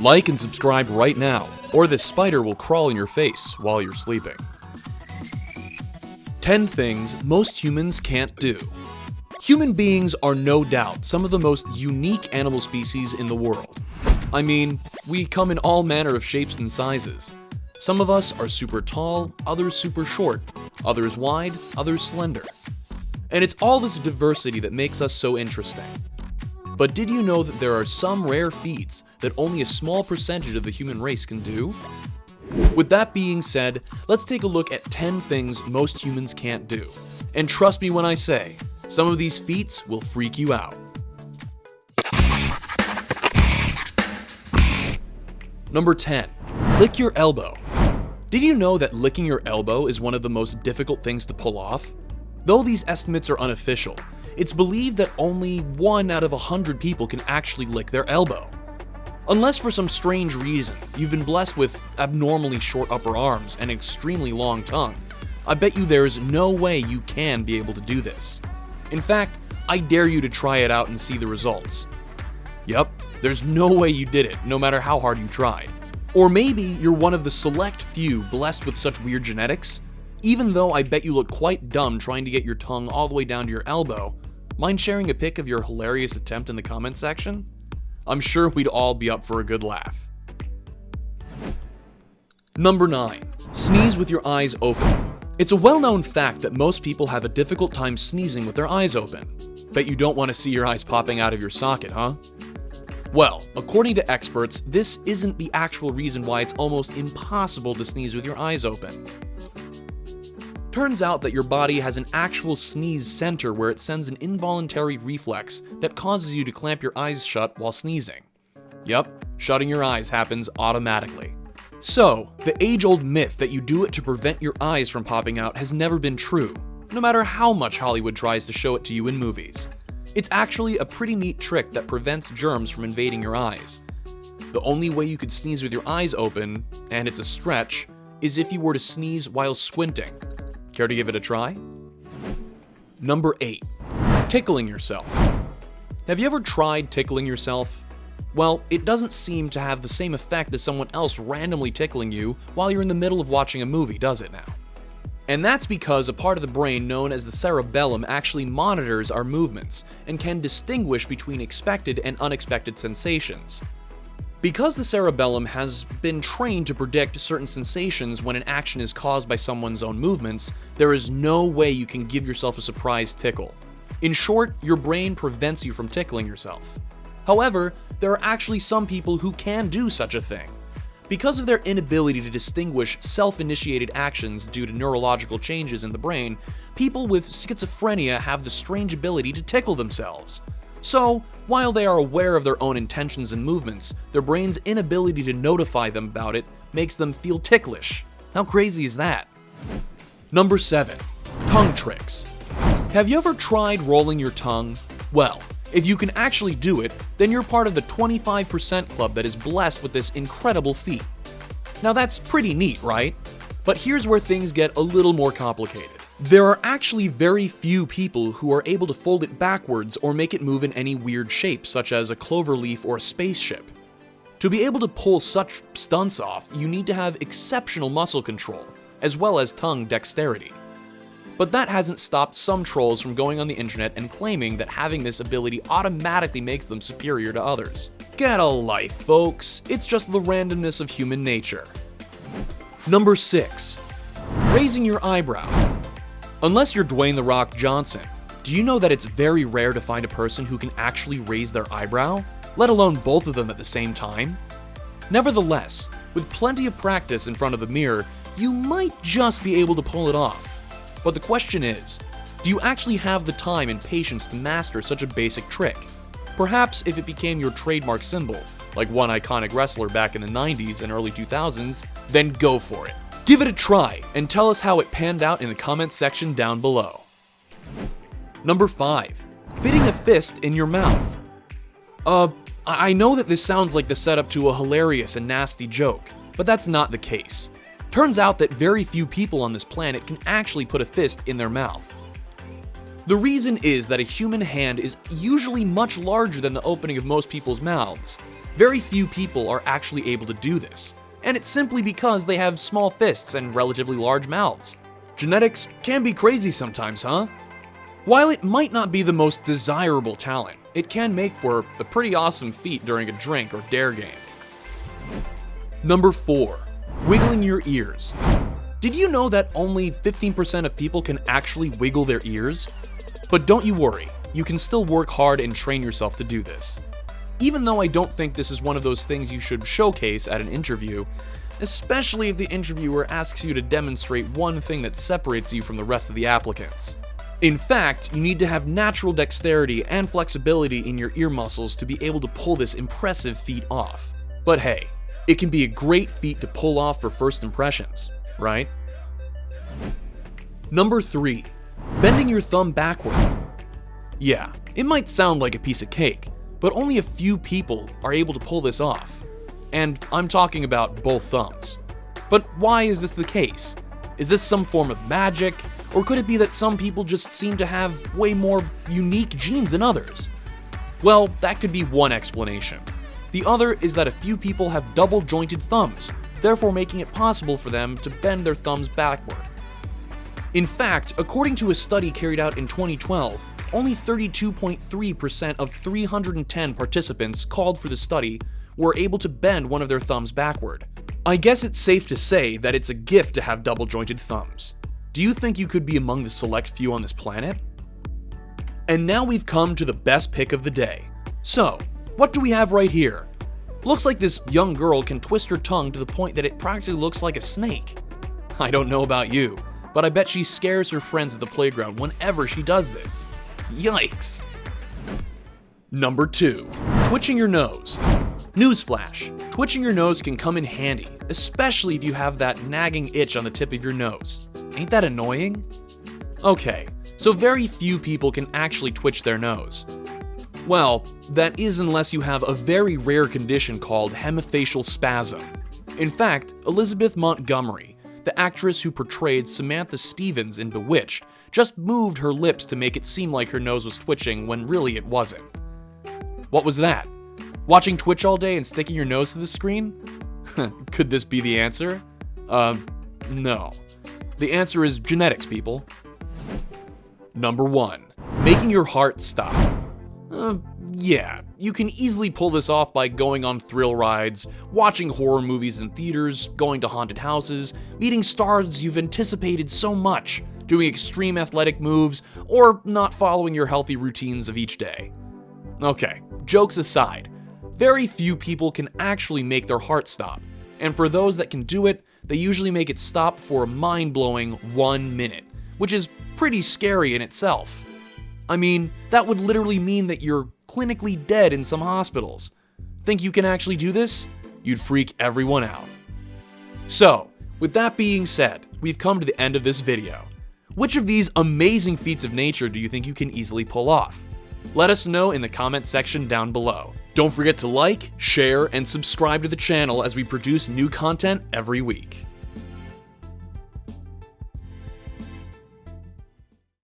Like and subscribe right now, or this spider will crawl in your face while you're sleeping. 10 things most humans can't do. Human beings are no doubt some of the most unique animal species in the world. I mean, we come in all manner of shapes and sizes. Some of us are super tall, others super short, others wide, others slender. And it's all this diversity that makes us so interesting. But did you know that there are some rare feats that only a small percentage of the human race can do? With that being said, let's take a look at 10 things most humans can't do. And trust me when I say, some of these feats will freak you out. Number 10. Lick your elbow. Did you know that licking your elbow is one of the most difficult things to pull off? Though these estimates are unofficial, it's believed that only 1 out of 100 people can actually lick their elbow. Unless for some strange reason you've been blessed with abnormally short upper arms and an extremely long tongue, I bet you there is no way you can be able to do this. In fact, I dare you to try it out and see the results. Yep, there's no way you did it, no matter how hard you tried. Or maybe you're one of the select few blessed with such weird genetics. Even though I bet you look quite dumb trying to get your tongue all the way down to your elbow, mind sharing a pic of your hilarious attempt in the comments section? I'm sure we'd all be up for a good laugh. Number 9. Sneeze with your eyes open. It's a well-known fact that most people have a difficult time sneezing with their eyes open. Bet you don't want to see your eyes popping out of your socket, huh? Well, according to experts, this isn't the actual reason why it's almost impossible to sneeze with your eyes open. Turns out that your body has an actual sneeze center where it sends an involuntary reflex that causes you to clamp your eyes shut while sneezing. Yep, shutting your eyes happens automatically. So, the age-old myth that you do it to prevent your eyes from popping out has never been true, no matter how much Hollywood tries to show it to you in movies. It's actually a pretty neat trick that prevents germs from invading your eyes. The only way you could sneeze with your eyes open, and it's a stretch, is if you were to sneeze while squinting. Care to give it a try? Number 8. Tickling yourself. Have you ever tried tickling yourself? Well, it doesn't seem to have the same effect as someone else randomly tickling you while you're in the middle of watching a movie, does it now? And that's because a part of the brain known as the cerebellum actually monitors our movements and can distinguish between expected and unexpected sensations. Because the cerebellum has been trained to predict certain sensations when an action is caused by someone's own movements, there is no way you can give yourself a surprise tickle. In short, your brain prevents you from tickling yourself. However, there are actually some people who can do such a thing. Because of their inability to distinguish self-initiated actions due to neurological changes in the brain, people with schizophrenia have the strange ability to tickle themselves. So, while they are aware of their own intentions and movements, their brain's inability to notify them about it makes them feel ticklish. How crazy is that? Number 7. Tongue tricks. Have you ever tried rolling your tongue? Well, if you can actually do it, then you're part of the 25% club that is blessed with this incredible feat. Now that's pretty neat, right? But here's where things get a little more complicated. There are actually very few people who are able to fold it backwards or make it move in any weird shape, such as a clover leaf or a spaceship. To be able to pull such stunts off, you need to have exceptional muscle control, as well as tongue dexterity. But that hasn't stopped some trolls from going on the internet and claiming that having this ability automatically makes them superior to others. Get a life, folks. It's just the randomness of human nature. Number 6. Raising your eyebrow. Unless you're Dwayne "The Rock" Johnson, do you know that it's very rare to find a person who can actually raise their eyebrow, let alone both of them at the same time? Nevertheless, with plenty of practice in front of the mirror, you might just be able to pull it off. But the question is, do you actually have the time and patience to master such a basic trick? Perhaps if it became your trademark symbol, like one iconic wrestler back in the 90s and early 2000s, then go for it. Give it a try and tell us how it panned out in the comments section down below. Number 5. Fitting a fist in your mouth. I know that this sounds like the setup to a hilarious and nasty joke, but that's not the case. Turns out that very few people on this planet can actually put a fist in their mouth. The reason is that a human hand is usually much larger than the opening of most people's mouths. Very few people are actually able to do this, and it's simply because they have small fists and relatively large mouths. Genetics can be crazy sometimes, huh? While it might not be the most desirable talent, it can make for a pretty awesome feat during a drink or dare game. Number 4. Wiggling your ears. Did you know that only 15% of people can actually wiggle their ears? But don't you worry, you can still work hard and train yourself to do this. Even though I don't think this is one of those things you should showcase at an interview, especially if the interviewer asks you to demonstrate one thing that separates you from the rest of the applicants. In fact, you need to have natural dexterity and flexibility in your ear muscles to be able to pull this impressive feat off. But hey, it can be a great feat to pull off for first impressions, right? Number 3. Bending your thumb backward. Yeah, it might sound like a piece of cake, but only a few people are able to pull this off. And I'm talking about both thumbs. But why is this the case? Is this some form of magic? Or could it be that some people just seem to have way more unique genes than others? Well, that could be one explanation. The other is that a few people have double-jointed thumbs, therefore making it possible for them to bend their thumbs backward. In fact, according to a study carried out in 2012, only 32.3% of 310 participants called for the study were able to bend one of their thumbs backward. I guess it's safe to say that it's a gift to have double-jointed thumbs. Do you think you could be among the select few on this planet? And now we've come to the best pick of the day. So, what do we have right here? Looks like this young girl can twist her tongue to the point that it practically looks like a snake. I don't know about you, but I bet she scares her friends at the playground whenever she does this. Yikes. Number 2. Twitching your nose. Newsflash, twitching your nose can come in handy, especially if you have that nagging itch on the tip of your nose. Ain't that annoying? Okay, so very few people can actually twitch their nose. Well, that is unless you have a very rare condition called hemifacial spasm. In fact, Elizabeth Montgomery, the actress who portrayed Samantha Stevens in Bewitched, just moved her lips to make it seem like her nose was twitching when really it wasn't. What was that? Watching Twitch all day and sticking your nose to the screen? Could this be the answer? No. The answer is genetics, people. Number 1. Making your heart stop. Yeah, you can easily pull this off by going on thrill rides, watching horror movies in theaters, going to haunted houses, meeting stars you've anticipated so much, doing extreme athletic moves, or not following your healthy routines of each day. Okay, jokes aside, very few people can actually make their heart stop, and for those that can do it, they usually make it stop for a mind-blowing 1 minute, which is pretty scary in itself. I mean, that would literally mean that you're clinically dead in some hospitals. Think you can actually do this? You'd freak everyone out. So, with that being said, we've come to the end of this video. Which of these amazing feats of nature do you think you can easily pull off? Let us know in the comment section down below. Don't forget to like, share, and subscribe to the channel as we produce new content every week.